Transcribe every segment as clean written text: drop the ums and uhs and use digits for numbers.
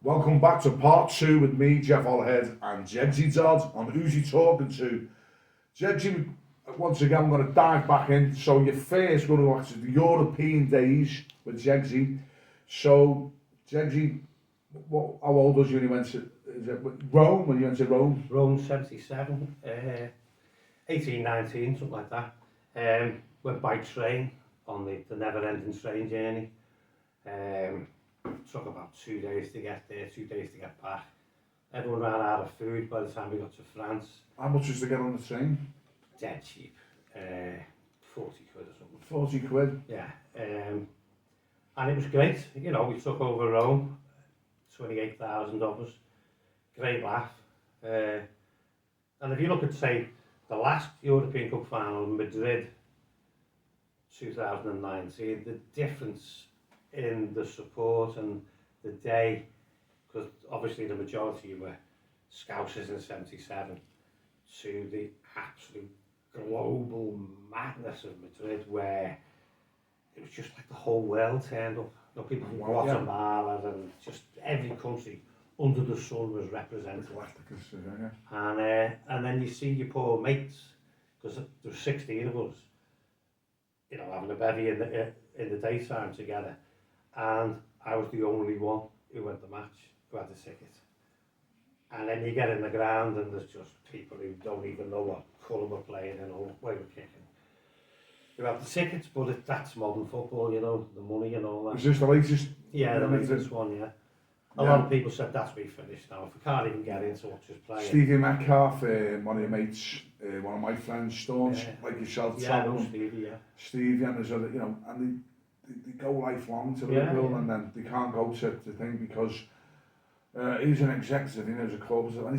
Welcome back to part two with me, Jeff Allhead, and Jegsy Dodd on Who's He Talking To. Jegsy, once again, I'm going to dive back in. So you're first going to watch the European days with Jegsy. So, Jegsy, how old was you when you went to Rome? When you went to Rome? Rome 77, 18, 19, something like that. Went by train on the never-ending train journey. Took about 2 days to get there, 2 days to get back. Everyone ran out of food by the time we got to France. How much was to get on the train? Dead cheap, 40 quid or something. 40 quid? Yeah, and it was great. You know, we took over Rome, 28,000 of us. Great laugh. And if you look at, say, the last European Cup final in Madrid, 2019, the difference in the support and the day, because obviously the majority were Scousers in 77, to the absolute global madness of Madrid, where it was just like the whole world turned up. You know, people from Guatemala and just every country under the sun was represented. And then you see your poor mates, because there were 16 of us, you know, having a bevy in the daytime together. And I was the only one who went to the match, who had the ticket. And then you get in the ground and there's just people who don't even know what colour we're playing in or what way we're kicking. You have the tickets, but that's modern football, you know, the money and all that. Is this the latest? Yeah, the latest one, yeah. A lot of people said that's me finished now. If we can't even get into what's just playing. Stevie Metcalf, one of your mates, one of my friends, staunch, like yourself, Stevie, Stevie, and there's other, you know, and they go lifelong to Liverpool, and then they can't go to the thing because he's an executive, he knows a club, and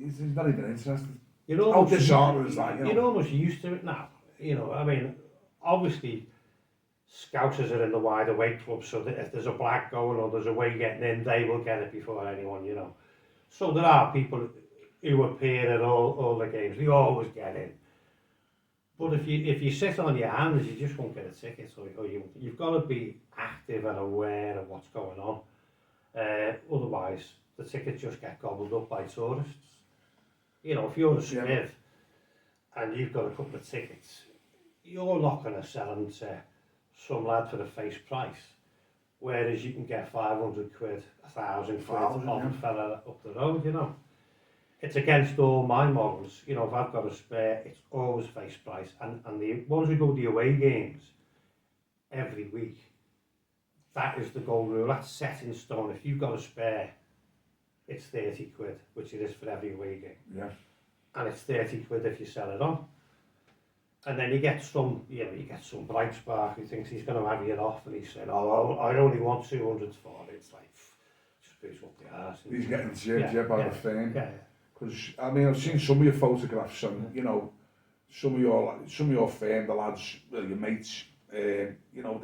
he's not even interested. How disheartening is that, you know? You're almost used to it now. You know, I mean, obviously, Scousers are in the wide awake club, so that if there's a black going or there's a way getting in, they will get it before anyone, you know. So there are people who appear at all the games, they always get in. But if you sit on your hands, you just won't get a ticket. Or you've got to be active and aware of what's going on. Otherwise, the tickets just get gobbled up by tourists. You know, if you're a Smith and you've got a couple of tickets, you're not going to sell them to some lad for the face price. Whereas you can get 500 quid, 1,000 quid off a fella up the road, you know. It's against all my models. You know, if I've got a spare, it's always face price. And the ones who go to the away games every week, that is the gold rule. That's set in stone. If you've got a spare, it's 30 quid, which it is for every away game. Yeah. And it's 30 quid if you sell it on. And then you get some bright spark who thinks he's going to have it off, and he's saying, "Oh, I only want 200 for it." It's like, just goes up the arse. He's getting jibbed by the fame. Yeah. Because I mean, I've seen some of your photographs, and you know, some of your fame, the lads, your mates. You know,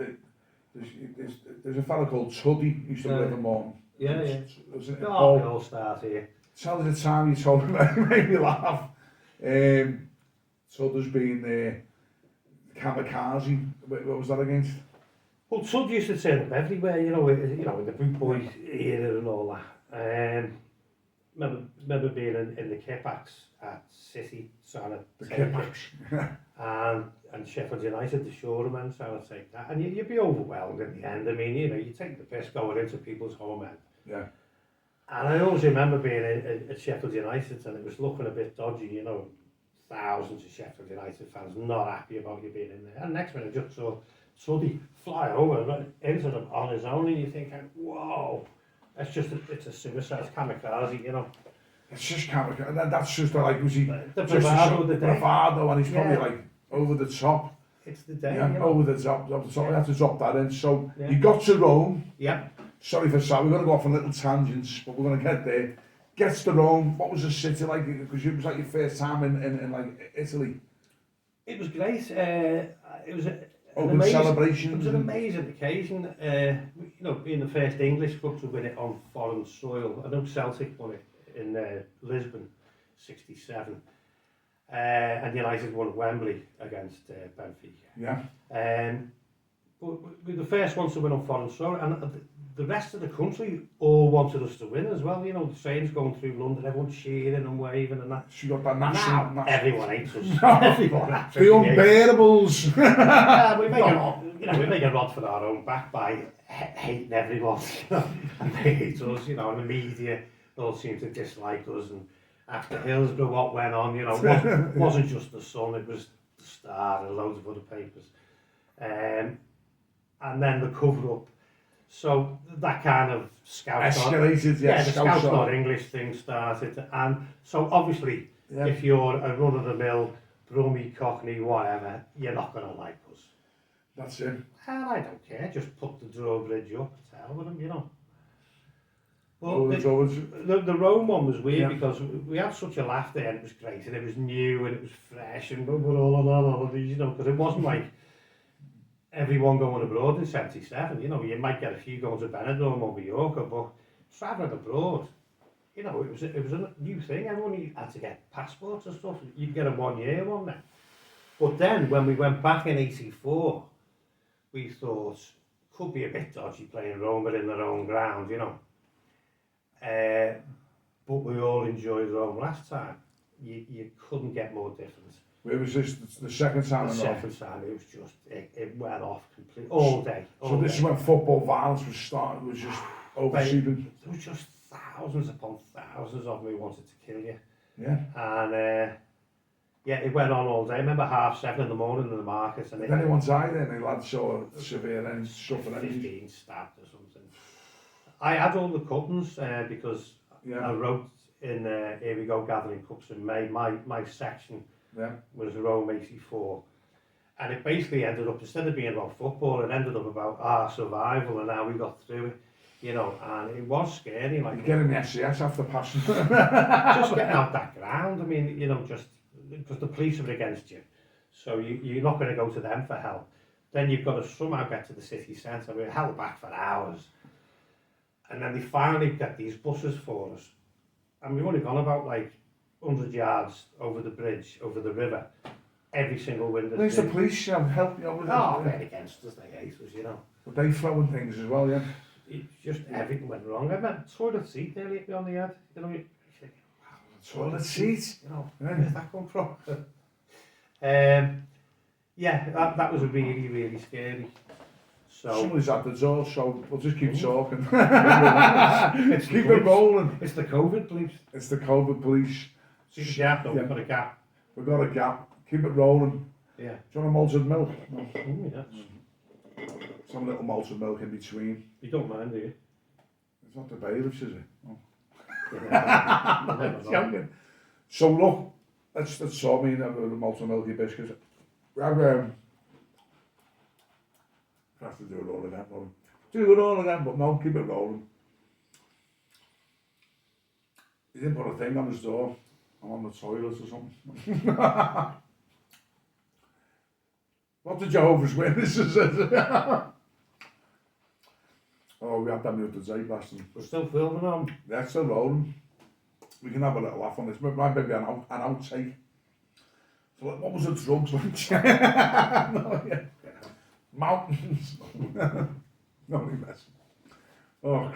there's a fella called Tuddy who used to live in Morton. Yeah. It all start here. Tell us the time you told me, it made me laugh. So there's been Kamikaze. What was that against? Well, Tud used to turn up everywhere, you know, in the boot boy era and all that. Remember being in the Kippax at City, trying to the Kippax, and Sheffield United, the Shoremen, trying to take that, and you'd be overwhelmed in the end. I mean, you know, you take the piss going into people's home end. Yeah. And I always remember being at Sheffield United, and it was looking a bit dodgy, you know. Thousands of Sheffield United fans not happy about you being in there. And next minute, just saw Tuddy fly over into them on his own, and you think, whoa, it's a suicide, it's kamikaze, you know. It's just kamikaze, and that's just like, was he the bravado of the day. Bravado, and he's probably like over the top. It's the day, yeah, you know? over the top. We have to drop that in. So you got to Rome. Yeah. Sorry for that. We're going to go off on little tangents, but we're going to get there. Gets to Rome. What was the city like? Because it was like your first time in like Italy. It was great. It was open celebrations. It was an amazing occasion. You know, being the first English club to win it on foreign soil. I know Celtic won it in Lisbon, '67, and United won at Wembley against Benfica. Yeah. But we were the first ones to win on foreign soil, and the rest of the country all wanted us to win as well. You know, the trains going through London, everyone's cheering and waving and that. So you got that Now, national... everyone hates us. Everyone The absolutely hates us. unbearables. We make we make a rod for our own back by hating everyone, you know, and they hate us, you know, and the media all seem to dislike us. And after Hillsborough, what went on, you know, wasn't just the Sun, it was the Star and loads of other papers. And then the cover-up. So that kind of Escalated, the yes. Scouts Not English thing started. And so obviously, Yeah. if you're a run-of-the-mill, Brummie, Cockney, whatever, you're not going to like us. That's it. And I don't care, just put the drawbridge up, tell with them, you know. Oh, Well, there's always... the Rome one was weird Yeah. because we had such a laugh there and it was great and it was new and it was fresh and we're all of these, you know, because it wasn't like everyone going abroad in 77, you know, you might get a few going to Benidorm or Mallorca, but travelling abroad, you know, it was a new thing. Everyone had to get passports and stuff. You'd get a 1 year one then. But then when we went back in 84, we thought, could be a bit dodgy playing Roma in their own ground, you know. But we all enjoyed Rome last time. You couldn't get more different. It was just the second time The in a row. second time, it was just, it went off completely, all day. So this is when football violence was starting, it was just overseeding. There was just thousands upon thousands of them who wanted to kill you. Yeah. And yeah, it went on all day. I remember 7:30 in the morning in the market. And If anyone died then, the lads saw severe and suffered any. 15 stabbed or something. I had all the cuttings because Yeah. I wrote in Here We Go Gathering Cups in May. My section Yeah. was Rome 84. And it basically ended up, instead of being about football, it ended up about our survival and how we got through it. You know, and it was scary. Like, You're getting the SCS after passing. just getting out that ground. I mean, you know, just because the police are against you, so you're not going to go to them for help. Then you've got to somehow get to the city centre. We were held back for hours, and then they finally get these buses for us, and we've only gone about like 100 yards over the bridge, over the river. Every single window. There's the police help you with Oh, it. they're against us. They hate us, you know. But they throwing things as well, yeah. It's just everything went wrong. I meant toilet seat nearly hit me on the head. You know, you think, wow, Toilet seat. You know, Yeah. where's that come from? Yeah, that was really, really scary. So Somebody's at the door, so we'll just keep talking. it's Keep the it rolling. It's the COVID police. It's the COVID police. See the gap? No, Yeah. we've got a gap. We've got a gap. Keep it rolling. Yeah. Do you want a malted milk? No. Yeah. Some little malted milk in between. You don't mind, do you? It's not the bailiffs, is it? No. You never know. Joking. So look, let's talk me the malted milky biscuits. We have have to do it all again, but do it all again, but no, keep it rolling. He didn't put a thing on his door. I'm on the toilet or something. What the Jehovah's Witnesses is. Oh, we have to mute the tape, Baston. We're still filming on. That's still rolling. We can have a little laugh on this. Might maybe an outtake. So what was the drugs like? No, yeah. Mountains. No, he messing. Oh, Christ.